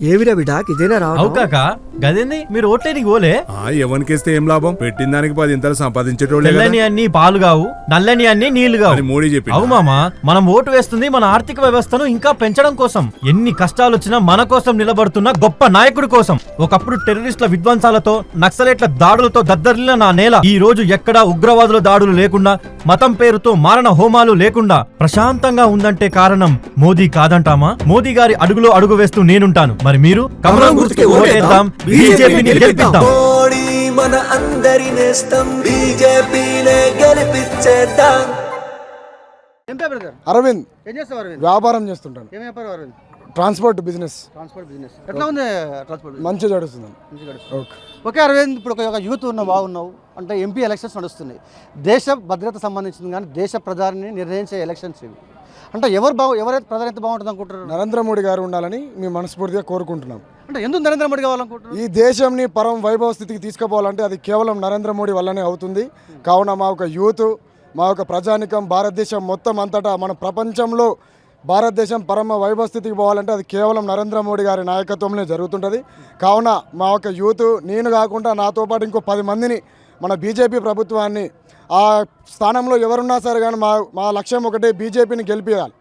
ఏవిరా బిడాక్ ఇదేనా రావడం? అవుకాక గదేంది మీరు ఓట్లేనికి పోలే? ఎవరికేస్తే ఏం లాభం? పెట్టిన దానికి 10 ఇంతలు సంపాదించేటోళ్ళే కదా. తెల్లని అన్ని పాలు కావు, నల్లని అన్ని నీళ్లు కావు. మోడీ చెప్పి అవు మామా, మనం ఓటు వేస్తుంది మన ఆర్థిక వ్యవస్థను ఇంకా పెంచడం కోసం. ఎన్ని కష్టాలు వచ్చినా మన కోసం నిలబడుతున్న గొప్ప నాయకుడి కోసం. ఒకప్పుడు టెర్రరిస్టుల విధ్వంసాలతో, నక్సలైట్ల దాడులతో దద్దరిల్లిన నా నేల ఈ రోజు ఎక్కడా ఉగ్రవాదుల దాడులు లేకుండా, మతం పేరుతో మారణ హోమాలు లేకుండా ప్రశాంతంగా ఉందంటే కారణం మోదీ కాదంటామా? మోదీ గారి అడుగులో అడుగు వేస్తూ నేనుంటాను. మరి మీరు కమలం గుర్తుకి ఓటేద్దాం, బీజేపీని గెలిపిద్దాం. మోడీ మన అందరి నేస్తం, బీజేపీనే గెలిపించేద్దాం. అరవింద్, ఏం చేస్తావు అరవింద్? వ్యాపారం చేస్తుంటాను. ఏం వ్యాపారం అరవింద్? Transport business. ఎట్లా ఉంది ట్రాన్స్పోర్ట్? మంచిగా జరుగుతుంది. ఓకే అరవింద్, ఇప్పుడు ఒక యూత్ బాగున్నావు అంటే ఎంపీ ఎలక్షన్స్ నడుస్తున్నాయి. దేశ భద్రత సంబంధించింది కానీ దేశ ప్రధాని నిర్ణయించే ఎలక్షన్స్ ఇవి. అంటే ఎవరైతే ప్రధాని ఎంత బాగుంటుంది అనుకుంటారు? నరేంద్ర మోడీ గారు ఉండాలని మేము మనస్ఫూర్తిగా కోరుకుంటున్నాం. అంటే ఎందుకు నరేంద్ర మోడీ కావాలనుకుంటున్నారు? ఈ దేశంని పరం వైభవ స్థితికి తీసుకుపోవాలంటే అది కేవలం నరేంద్ర మోడీ వల్లనే అవుతుంది. కావున మా ఒక యూత్, మా ఒక ప్రజానికం, భారతదేశం మొత్తం అంతటా మన ప్రపంచంలో భారతదేశం పరమ వైభవ స్థితికి పోవాలంటే అది కేవలం నరేంద్ర మోడీ గారి నాయకత్వంలో జరుగుతుంటుంది. కావున మా ఒక యూత్, నేను కాకుండా నాతో పాటు ఇంకో 10 మందిని మన బీజేపీ ప్రభుత్వాన్ని ఆ స్థానంలో ఎవరున్నా సరే కానీ మా లక్ష్యం ఒకటే, బీజేపీని గెలిపించాలి.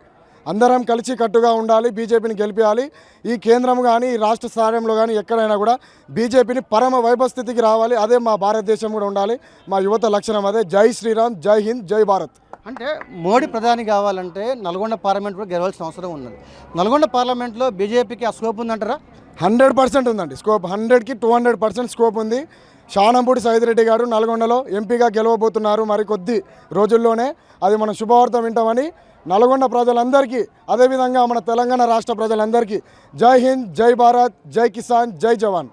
అందరం కలిసి కట్టుగా ఉండాలి, బీజేపీని గెలిపించాలి. ఈ కేంద్రం కానీ ఈ రాష్ట్ర స్థానంలో కానీ ఎక్కడైనా కూడా బీజేపీని పరమ వైభవ స్థితికి రావాలి. అదే మా భారతదేశం కూడా ఉండాలి. మా యువత లక్షణం అదే. జై శ్రీరామ్, జై హింద్, జై భారత్. అంటే మోడీ ప్రధాని కావాలంటే నల్గొండ పార్లమెంట్ కూడా గెలవాల్సిన అవసరం ఉన్నది. నల్గొండ పార్లమెంట్లో బీజేపీకి ఆ స్కోప్ ఉందంటారా? 100% ఉందండి స్కోప్. 100కి 200% స్కోప్ ఉంది. శానంపూడి సైదిరెడ్డి గారు నల్గొండలో ఎంపీగా గెలవబోతున్నారు మరి కొద్ది రోజుల్లోనే. అది మనం శుభవార్త వింటామని నల్గొండ ప్రజలందరికీ, అదేవిధంగా మన తెలంగాణ రాష్ట్ర ప్రజలందరికీ జై హింద్, జై భారత్, జై కిసాన్, జై జవాన్.